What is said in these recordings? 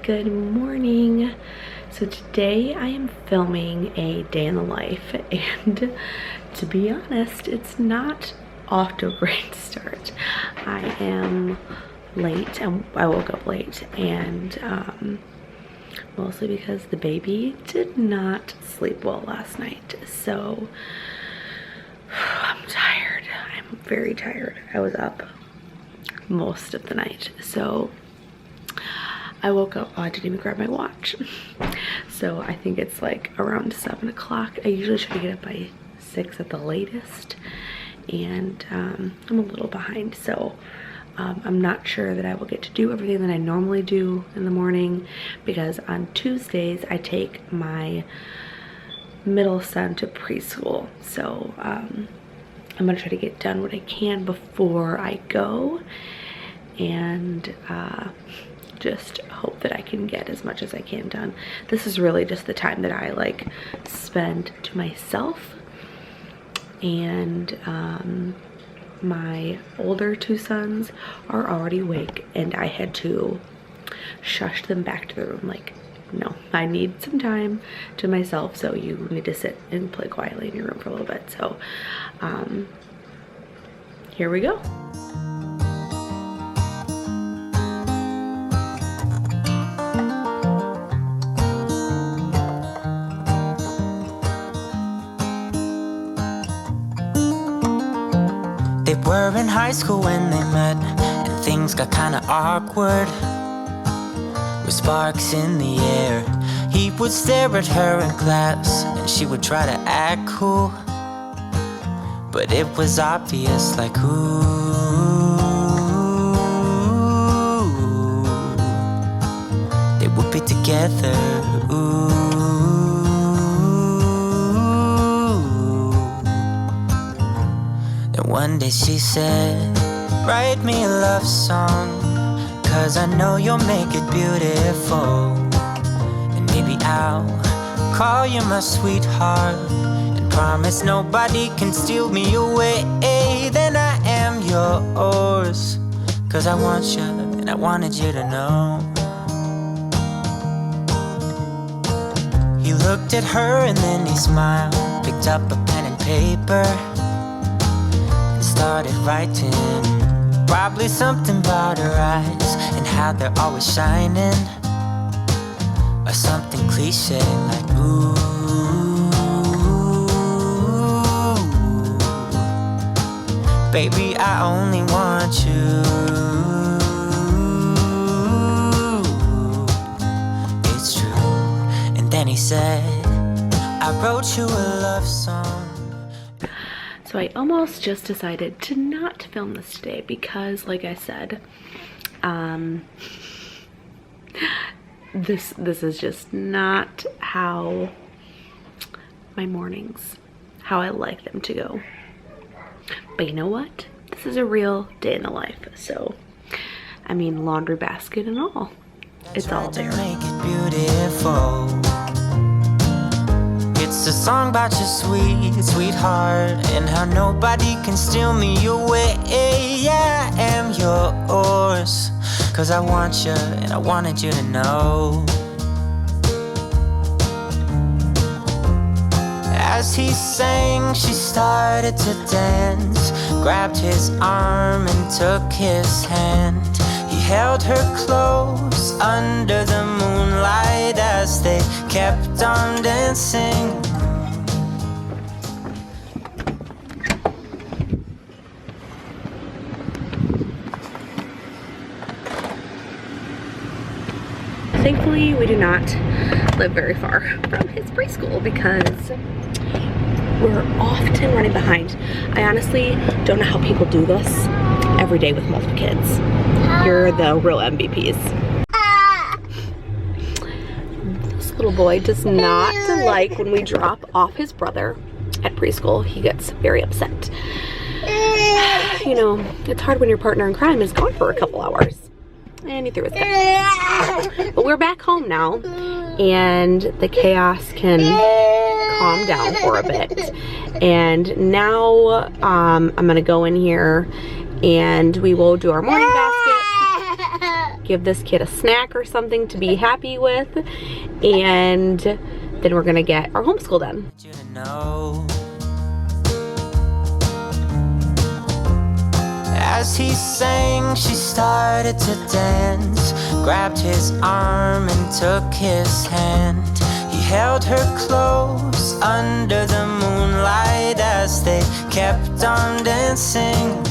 Good morning. So today I am filming a day in the life, and to be honest, it's not off to a great start. I am late, and I woke up late, and mostly because the baby did not sleep well last night. So I'm tired. I'm very tired. I was up most of the night. So I woke up, I didn't even grab my watch. So I think it's like around 7 o'clock. I usually try to get up by 6 at the latest. And I'm a little behind. So I'm not sure that I will get to do everything that I normally do in the morning, because on Tuesdays I take my middle son to preschool. So I'm gonna try to get done what I can before I go, and just hope that I can get as much as I can done. This is really just the time that I like spend to myself, and my older two sons are already awake, and I had to shush them back to the room like, no, I need some time to myself, so you need to sit and play quietly in your room for a little bit. So here we go. They were in high school when they met, and things got kinda awkward. With sparks in the air, he would stare at her in class, and she would try to act cool. But it was obvious, like, ooh, they would be together, ooh. One day she said, write me a love song, 'cause I know you'll make it beautiful. And maybe I'll call you my sweetheart, and promise nobody can steal me away. Then I am yours, 'cause I want you, and I wanted you to know. He looked at her and then he smiled, picked up a pen and paper, started writing. Probably something about her eyes and how they're always shining, or something cliche like, ooh, baby, I only want you. It's true. And then he said, I wrote you a love song. So I almost just decided to not film this today because, like I said, this is just not how my mornings, how I like them to go. But you know what? This is a real day in the life. So, I mean, laundry basket and all. It's all there. Make it beautiful. It's a song about your sweetheart, and how nobody can steal me away. Yeah, I am yours, 'cause I want you, and I wanted you to know. As he sang, she started to dance, grabbed his arm and took his hand. He held her close under the moonlight as they kept on dancing. Thankfully, we do not live very far from his preschool because we're often running behind. I honestly don't know how people do this every day with multiple kids. You're the real MVPs. This little boy does not like when we drop off his brother at preschool. He gets very upset. You know, it's hard when your partner in crime is gone for a couple hours. And he threw his gun. But we're back home now, and the chaos can calm down for a bit. And now I'm gonna go in here and we will do our morning basket. give this kid a snack or something to be happy with, and then we're gonna get our homeschool done. You to know. As he sang, she started to dance, grabbed his arm and took his hand. He held her close under the moonlight as they kept on dancing.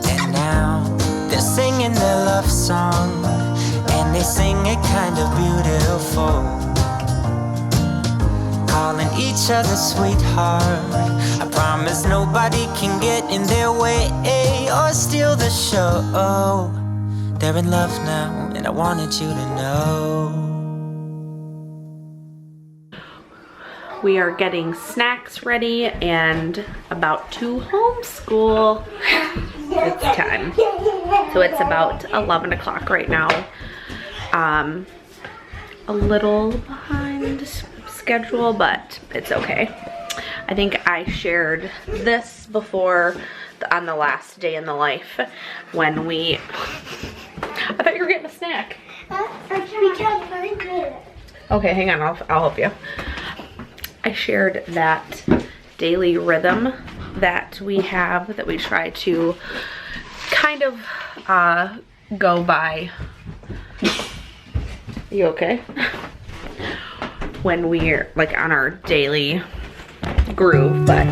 And now they're singing their love song, and they sing it kind of beautiful, calling each other sweetheart. I promise nobody can get in their way or steal the show. They're in love now, and I wanted you to know. We are getting snacks ready and about to homeschool. It's time. So it's about 11 o'clock right now. A little behind schedule, but it's okay. I think I shared this before on the last day in the life when we... I thought you were getting a snack. We can't find it. Okay, hang on, I'll help you. I shared that daily rhythm that we have, that we try to kind of go by. You okay? When we're like on our daily groove, but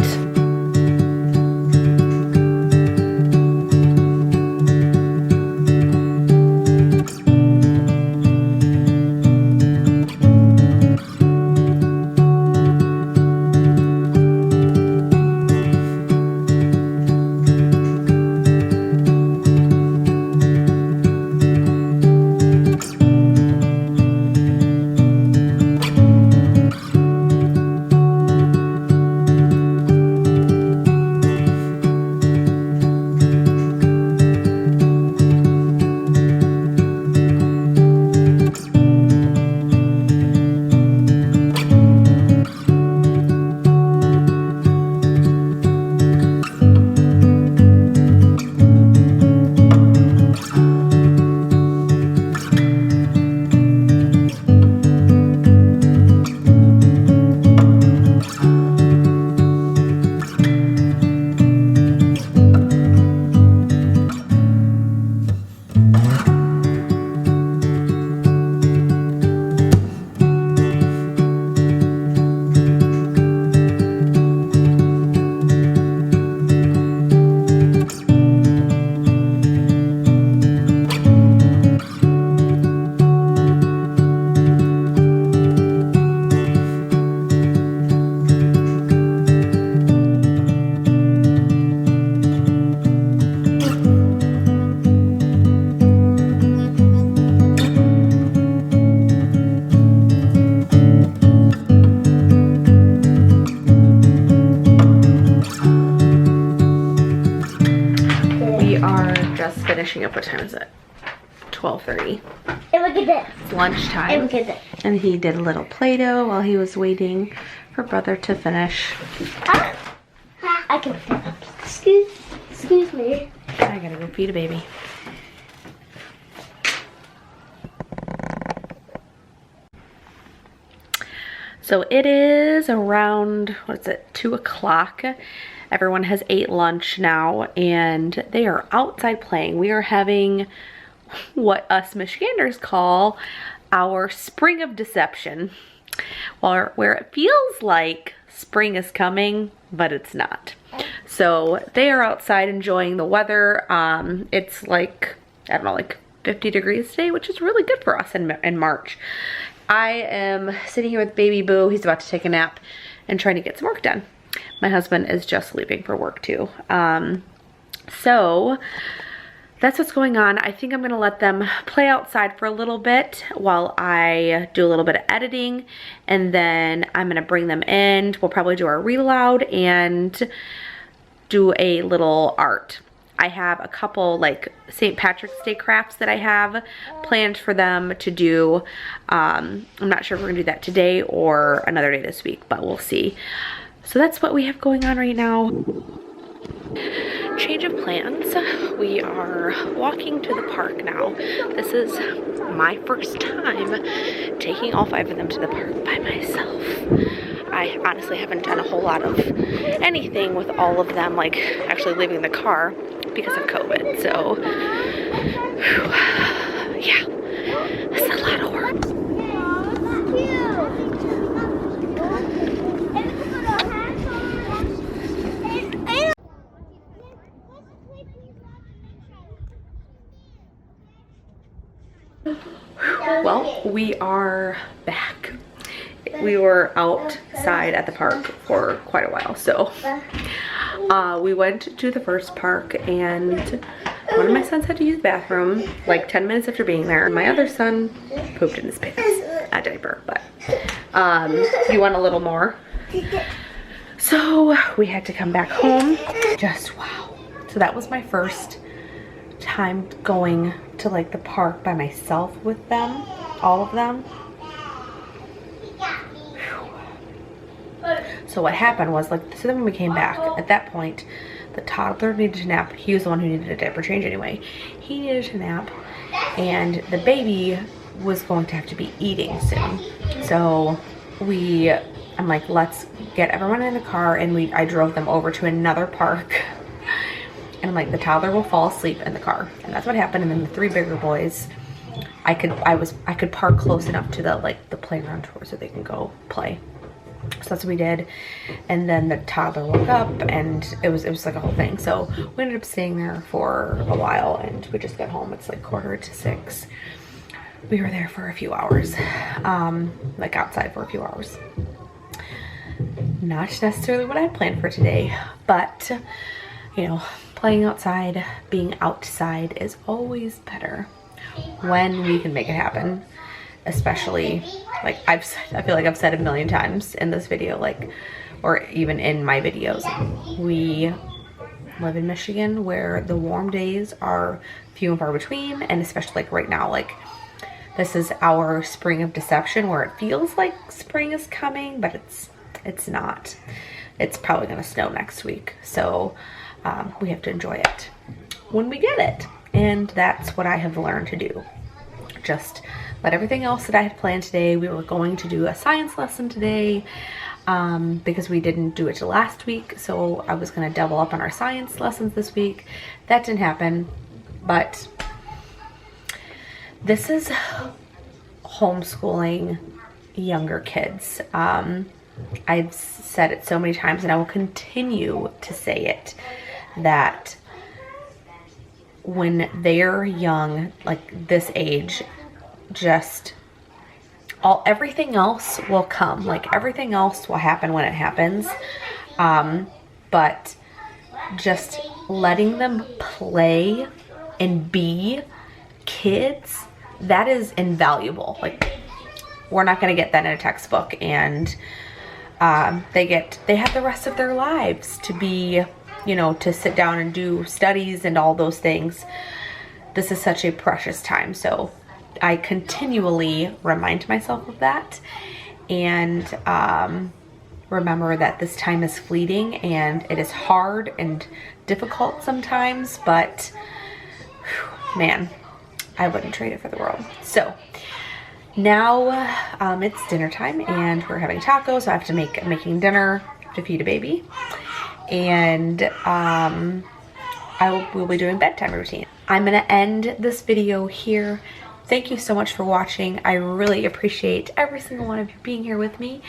finishing up. What time is it? 12:30. And look at this. It's lunchtime. And look at this. And he did a little Play-Doh while he was waiting for brother to finish. I can excuse me. I gotta go feed a baby. So it is around, what is it, 2 o'clock. Everyone has ate lunch now and they are outside playing. We are having what us Michiganders call our spring of deception, where it feels like spring is coming, but it's not. So they are outside enjoying the weather. It's like, I don't know, like 50 degrees today, which is really good for us in March. I am sitting here with baby Boo. He's about to take a nap and trying to get some work done. My husband is just leaving for work too. So that's what's going on. I think I'm gonna let them play outside for a little bit while I do a little bit of editing, and then I'm gonna bring them in. We'll probably do our read aloud and do a little art. I have a couple like St. Patrick's Day crafts that I have planned for them to do. I'm not sure if we're gonna do that today or another day this week, but we'll see. So that's what we have going on right now. Change of plans. We are walking to the park now. This is my first time taking all 5 of them to the park by myself. I honestly haven't done a whole lot of anything with all of them, like actually leaving the car because of COVID. So, yeah, it's a lot of work. Well, we are back. We were outside at the park for quite a while, so we went to the first park, and one of my sons had to use the bathroom like 10 minutes after being there. My other son pooped in his pants, a diaper, but you want a little more. So we had to come back home. Just wow. So that was my first time going to like the park by myself with them, all of them. So what happened was, like, so then when we came back, at that point, the toddler needed to nap. He was the one who needed a diaper change anyway. He needed to nap, and the baby was going to have to be eating soon. So I'm like, let's get everyone in the car, and I drove them over to another park. And I'm like, the toddler will fall asleep in the car. And that's what happened. And then the 3 bigger boys, I could park close enough to the playground tour so they can go play. So that's what we did. And then the toddler woke up, and it was like a whole thing. So we ended up staying there for a while, and we just got home. It's like 5:45. We were there for a few hours, like outside for a few hours. Not necessarily what I had planned for today, but you know, playing outside, being outside is always better when we can make it happen. Especially, like I feel like I've said a million times in this video, like, or even in my videos, we live in Michigan where the warm days are few and far between, and especially like right now, like this is our spring of deception where it feels like spring is coming, but it's not. It's probably gonna snow next week, so we have to enjoy it when we get it. And that's what I have learned to do. Just let everything else that I had planned today. We were going to do a science lesson today because we didn't do it last week, so I was going to double up on our science lessons this week. That didn't happen, but this is homeschooling younger kids. I've said it so many times, and I will continue to say it, that when they're young, like this age, just everything else will come. Like everything else will happen when it happens. But just letting them play and be kids, that is invaluable. Like we're not going to get that in a textbook, and they have the rest of their lives to be, you know, to sit down and do studies and all those things. This is such a precious time. So I continually remind myself of that, and remember that this time is fleeting, and it is hard and difficult sometimes, but man, I wouldn't trade it for the world. So now it's dinner time, and we're having tacos, so I have to making dinner to feed a baby, and we'll be doing bedtime routine. I'm gonna end this video here. Thank you so much for watching. I really appreciate every single one of you being here with me.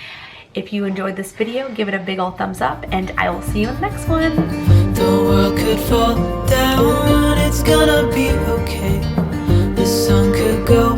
If you enjoyed this video, give it a big old thumbs up, and I will see you in the next one. The world could fall down, it's gonna be okay. The sun could go